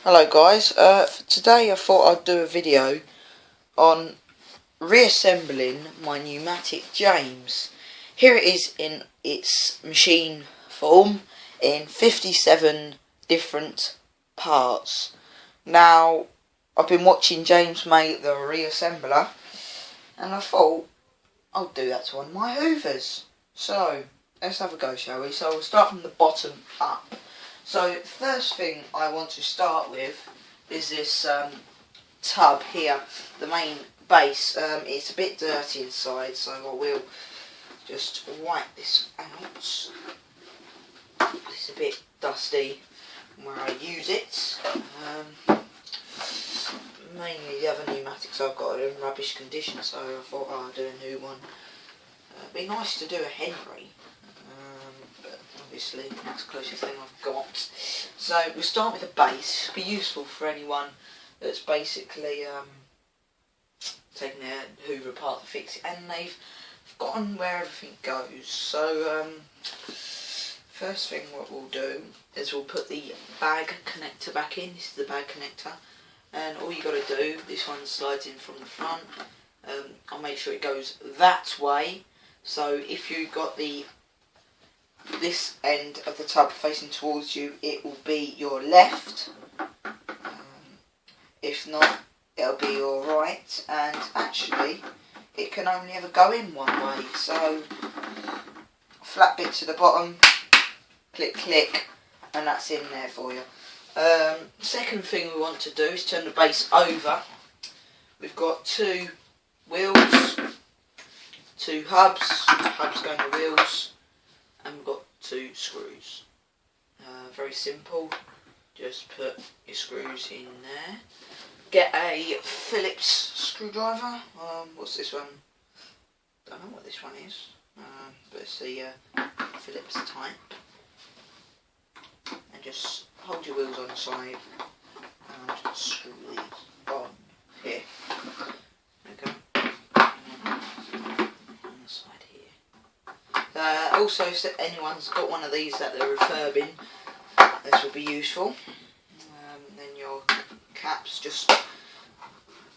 Hello guys, for today I thought I'd do a video on reassembling my pneumatic James. Here it is in its machine form in 57 different parts. Now I've been watching James make the reassembler and I thought I'll do that to one of my hoovers. So let's have a go, shall we? So we'll start from the bottom up. So first thing I want to start with is this tub here, the main base. It's a bit dirty inside, so I will just wipe this out. It's a bit dusty where I use it. Mainly the other pneumatics I've got are in rubbish condition, so I thought I'll do a new one. It'd be nice to do a Henry. But obviously that's the closest thing I've got. So we'll start with the base. It'll be useful for anyone that's basically taking their hoover apart to fix it and they've forgotten where everything goes. So first thing what we'll do is we'll put the bag connector back in. This is the bag connector, and all you got to do, this one slides in from the front. I'll make sure it goes that way. So if you've got this end of the tub facing towards you, it will be your left. If not, it'll be your right. And actually, it can only ever go in one way. So flat bit to the bottom, click, click, and that's in there for you. Second thing we want to do is turn the base over. We've got two wheels, two hubs going to wheels, and we've got two screws. Very simple, just put your screws in there. Get a Phillips screwdriver. What's this one? Don't know what this one is, but it's the Phillips type. And just hold your wheels on the side and just screw these on here. There we go. On the side here. Also, if anyone's got one of these that they're refurbing, this will be useful. Then your caps just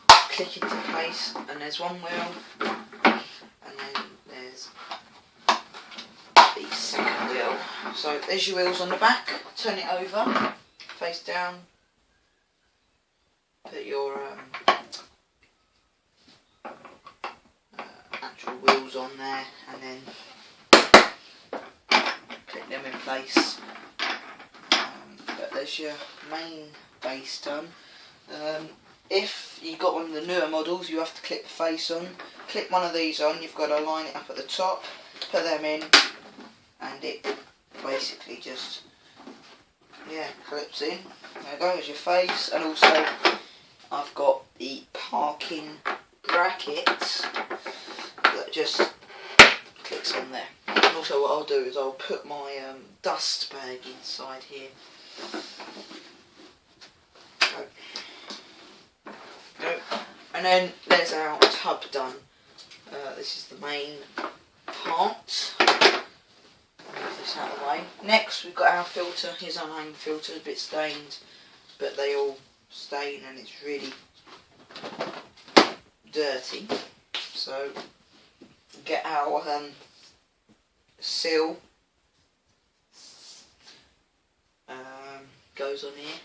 click into place, and there's one wheel, and then there's the second wheel. So there's your wheels on the back. Turn it over, face down. Put your actual wheels on there, and then click them in place. But there's your main base done. If you've got one of the newer models, you have to clip the face on. Clip one of these on, you've got to line it up at the top, put them in, and it basically just, yeah, clips in. There you go, there's your face. And also I've got the parking bracket that just clicks on there. And also what I'll do is I'll put my dust bag inside here. Go. And then there's our tub done. This is the main part. Move this out of the way. Next we've got our filter. Here's our main filter, a bit stained, but they all stain and it's really dirty. So get our seal. Goes on here,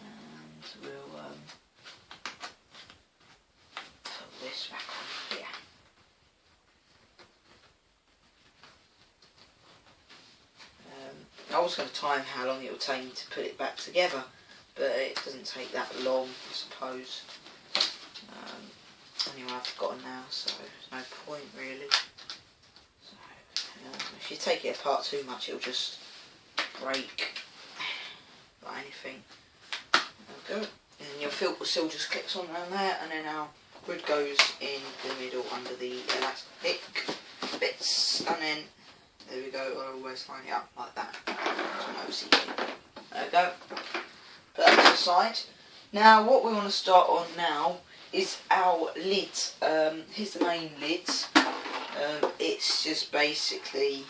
and we'll put this back on here. I was going to time how long it will take me to put it back together, but it doesn't take that long, I suppose. Anyway, I've forgotten now, so there's no point really. So, if you take it apart too much, it'll just break. Like anything. There we go. And your filter seal just clicks on around there, and then our grid goes in the middle under the elastic bits, and then there we go. I'll always line it up like that. So there we go. Put that to the side. Now what we want to start on now is our lid. Here's the main lid. It's just basically,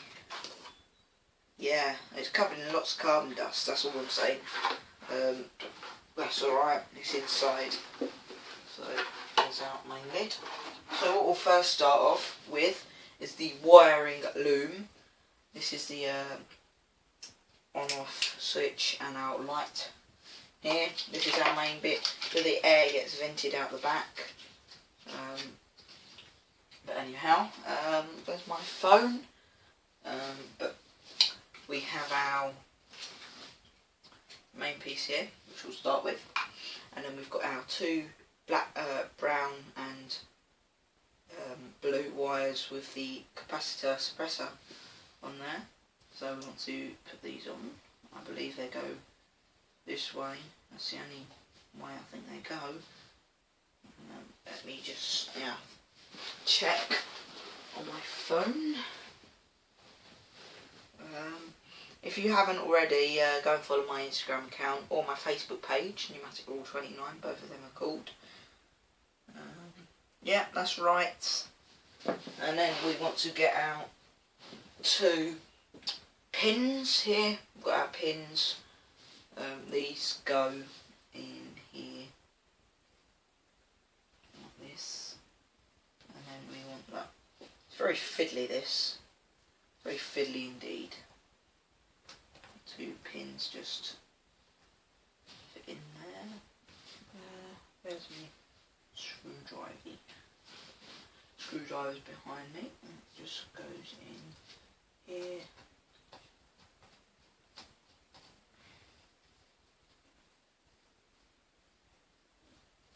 yeah, it's covered in lots of carbon dust, that's all I'm saying. That's alright, it's inside. So there's our main lid. So what we'll first start off with is the wiring loom. This is the on-off switch and our light here. This is our main bit where the air gets vented out the back. But anyhow, there's my phone. But we have our main piece here, which we'll start with, and then we've got our two black, brown and blue wires with the capacitor suppressor on there. So we want to put these on. I believe they go this way. That's the only way I think they go. Let me just check on my phone. If you haven't already, go and follow my Instagram account or my Facebook page, Numatic Rule 29, both of them are called. Yeah, that's right. And then we want to get our two pins here. We've got our pins. These go in here, like this. And then we want that. It's very fiddly, this. Very fiddly indeed. Two pins just fit in there. There's my screwdriver. Screwdriver's behind me. It just goes in here.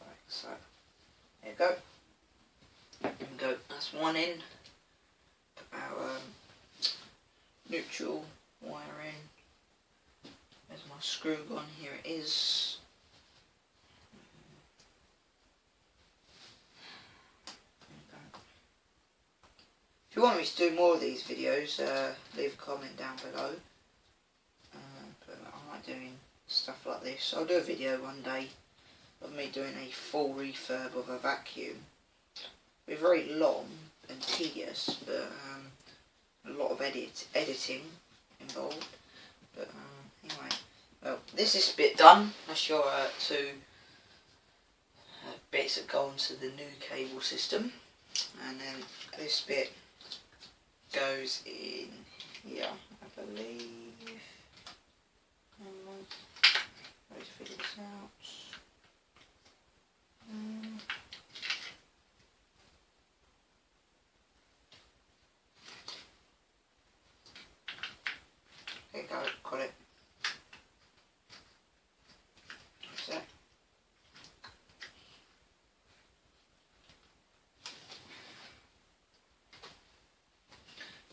Right, so there you go. There we go. That's one in. Put our neutral wire in. There's my screw gun, here it is. If you want me to do more of these videos, leave a comment down below. But I like doing stuff like this. I'll do a video one day of me doing a full refurb of a vacuum. It'll be very long and tedious, but a lot of editing involved. But anyway, well, this is bit done. That's your two bits that go onto the new cable system, and then this bit goes in here, I believe. Let's figure this out. There you go, got it. That's it.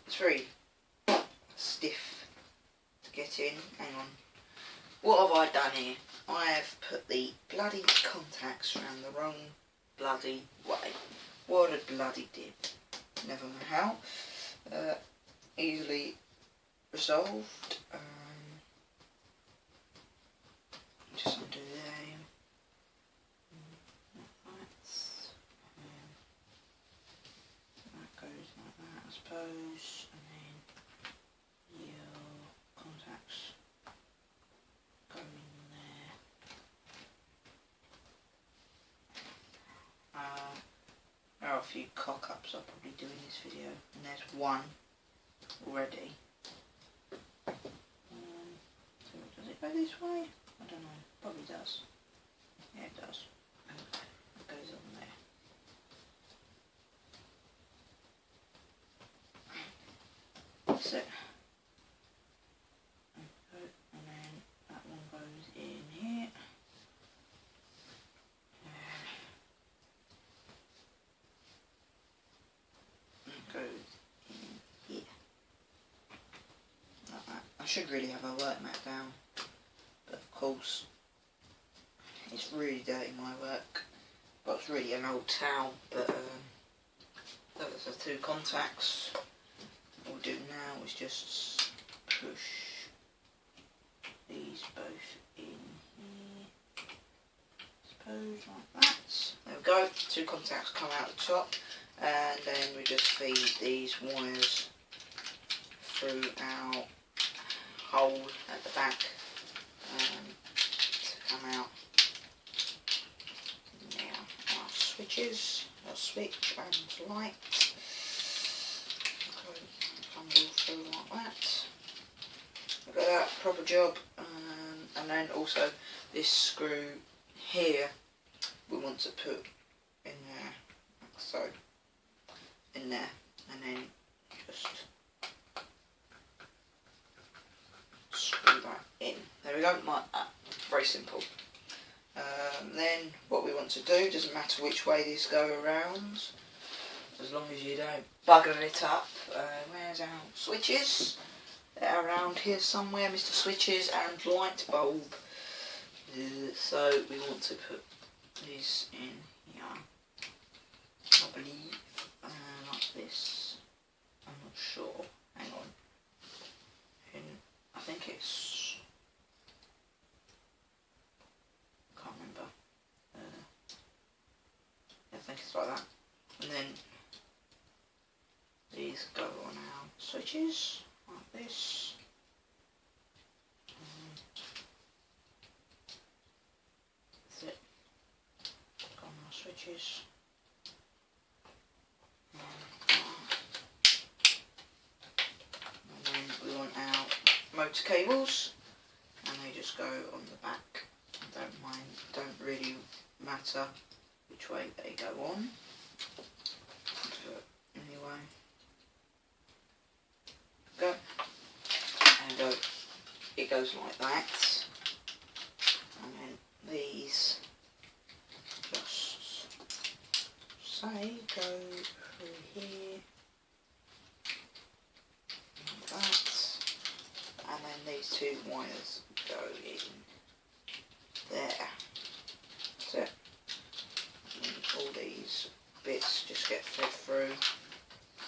It's very stiff to get in. Hang on. What have I done here? I have put the bloody contacts around the wrong bloody way. What a bloody dip. Never mind how. Easily resolved. Just undo there. That goes like that, I suppose. And then your contacts go in there. There are a few cock-ups I'll probably do in this video, and there's one already. So does it go this way? I don't know, probably does. Yeah, it does. Okay, it goes on there. That's it. And then that one goes in here. It goes in here. Like that. I should really have a work mat down, but of course it's really dirty, my work. Well, it's really an old towel, but those are two contacts. What we'll do now is just push these both in here, suppose, like that. There we go, two contacts come out the top, and then we just feed these wires through our hole at the back, switches, a switch and light. Come through like that. Look at that, proper job. And then also this screw here we want to put in there, so in there, and then just screw that in. There we go, like that. Very simple. Then what we want to do, doesn't matter which way these go around, as long as you don't bugger it up. Where's our switches? They're around here somewhere, Mr. Switches and light bulb. So we want to put these in here, I believe, like this. I'm not sure. Hang on. I think it's, can't remember. I think it's like that. And then these go on our switches like this. That's it. Go on our switches. And then we want our motor cables, and they just go on the back. Don't mind, don't really matter which way they go on. But anyway, go and go. It goes like that, and then these just say go through here. That, and then these two wires go in there. That's it. And all these bits just get fed through,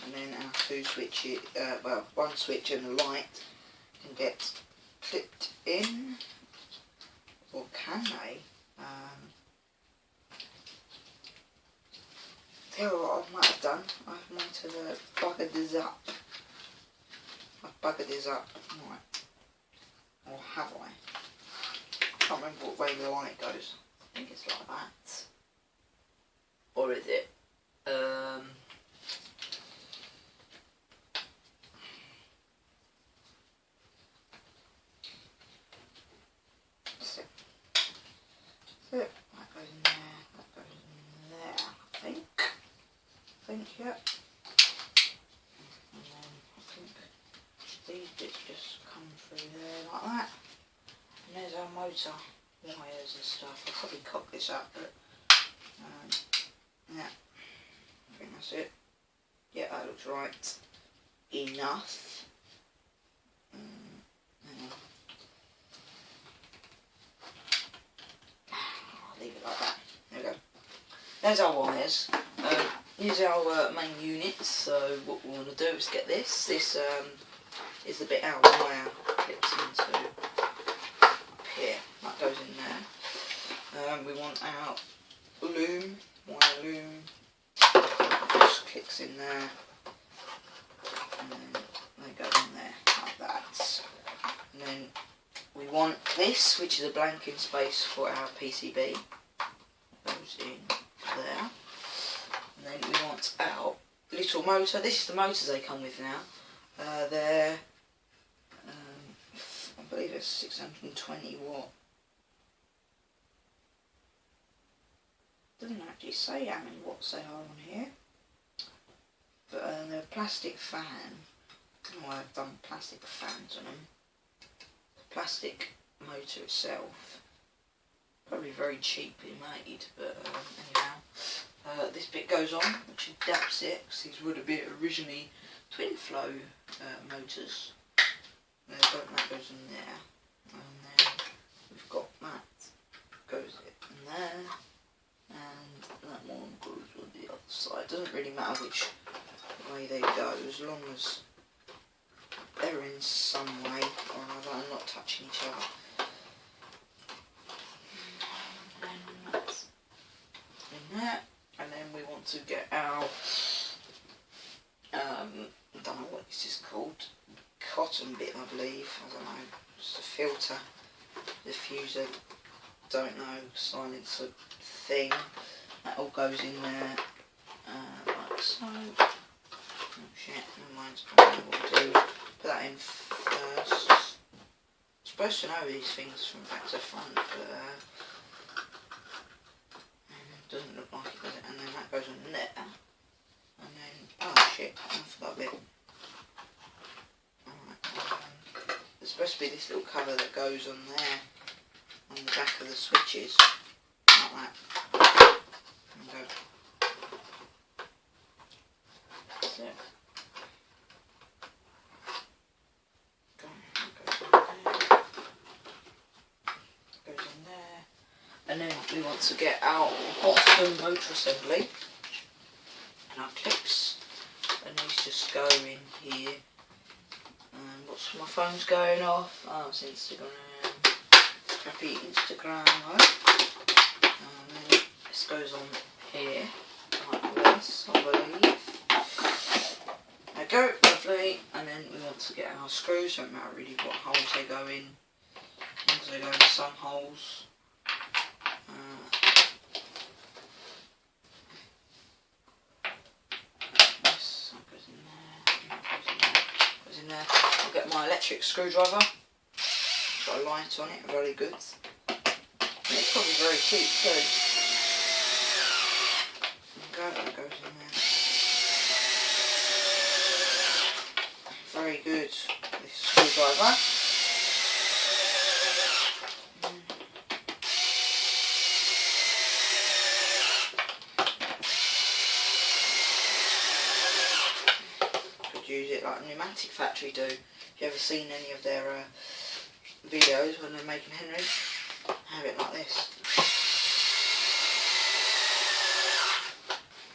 and then our two switches, well, one switch and a light can get clipped in, or can they? Tell you what I might have done. I might have buggered this up. I've buggered this up, right? Or have I? Can't remember what way the light goes. I think it's like that. Or is it? So that goes in there. That goes in there. I think. Yeah. And then I think these bits just come through there like that. And there's our motor wires and stuff. I'll probably cock this up, but yeah, I think that's it. Yeah, that looks right enough. I'll leave it like that. There we go. There's our wires. Here's our main unit. So what we want to do is get this. This is the bit our wire clips into up here. That goes in there. We want our loom, wire loom. Just clicks in there, and then they go in there like that. And then we want this, which is a blanking space for our PCB. Goes in there. And then we want our little motor. This is the motors they come with now. They're, I believe it's 620 watt. Doesn't actually say how many watts they are on here. But they're a plastic fan. Oh, I've done plastic fans on them. The plastic motor itself, probably very cheaply made, but anyhow. This bit goes on, which adapts it, because these would have been originally twin flow motors. And that goes in there, and then we've got that goes in there, and that one goes on the other side. It doesn't really matter which way they go, as long as they're in some way or another and not touching each other. And that's in there. And then we want to get our, I don't know what this is called, cotton bit I believe, I don't know, just a filter, diffuser, don't know, silencer thing, That all goes in there, like so. Oh shit, never mind, I don't know what to do. Put that in first. I'm supposed to know these things from back to front, but it doesn't look like it, does it? And then that goes on there. And then, oh shit, I forgot a bit. Alright, there's supposed to be this little cover that goes on there, on the back of the switches, like that. There we go. That's it. Goes in there. And then we want to get our bottom motor assembly and our clips, and these just go in here. What's my phone's going off? Oh, it's Instagram. Happy Instagram, right? And then this goes on here, like this, I believe. There we go, lovely. And then we want to get our screws. Don't matter really what holes they go in. As they go in some holes. This goes in there. Goes in there. I'll get my electric screwdriver. It's got a light on it, very good. And it's probably very cheap too. There we go, that goes in there. Very good, this screwdriver. Could use it like a pneumatic factory do. If you ever seen any of their videos when they're making Henrys, have it like this.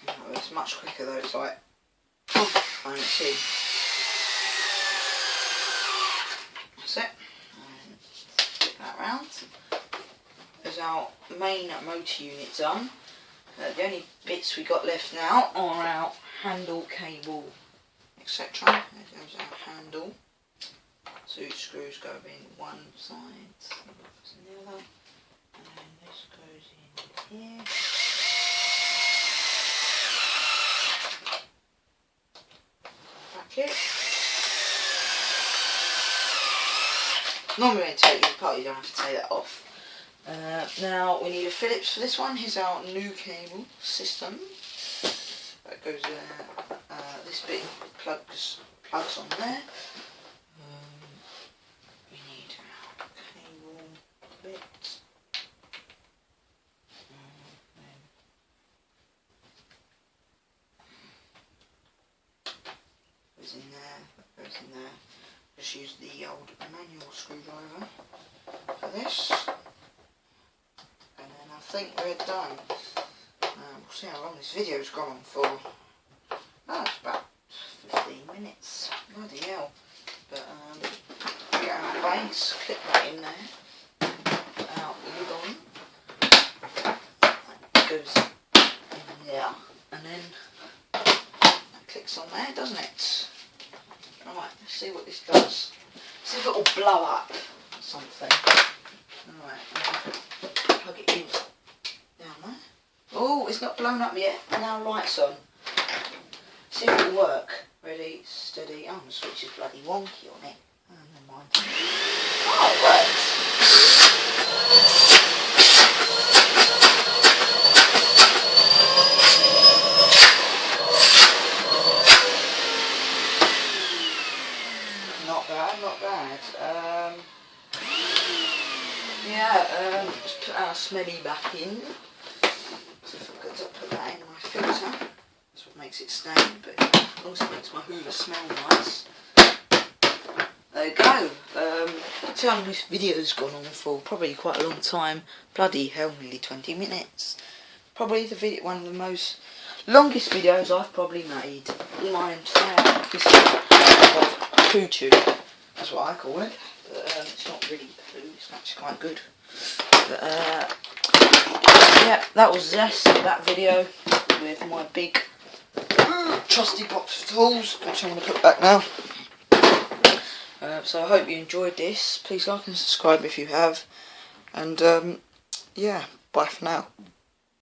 Oh, it's much quicker though, it's like, and it's in. That's it. And flip that round. There's our main motor unit done. The only bits we got left now are our handle, cable, etc. There goes our handle. Two screws go in one side, goes in the other, and then this goes in here. Back it. Normally when you take these apart you don't have to take that off. Now we need a Phillips for this one. Here's our new cable system. That goes there. This bit plugs on there. We need our cable bit. Goes in there. That goes in there. Just use the old manual screwdriver for this. And then I think we're done. We'll see how long this video's gone on for. Oh, it's about 15 minutes. Bloody hell. But get our base, clip that in there. Our lid on. That goes in there. And then that clicks on there, doesn't it? Right, let's see what this does. See if it will blow up something. Alright, plug it in down there. Oh, it's not blown up yet. Now light's on. See if it'll work. Ready, steady. Oh, the switch is bloody wonky on it. Oh, never mind. Oh, it works. Not bad, not bad. Yeah, let's put our smelly back in. So if I've got to put that in my filter, that's what makes it stain, but it also makes my hoover smell nice. There you go. See how long this video's gone on for? Probably quite a long time. Bloody hell, nearly 20 minutes. Probably one of the most longest videos I've probably made in my entire history of PooTube. That's what I call it. But it's not really poo, it's actually quite good. But yeah, that was that video with my big trusty box of tools, which I'm going to put back now. So I hope you enjoyed this. Please like and subscribe if you have. And yeah, bye for now.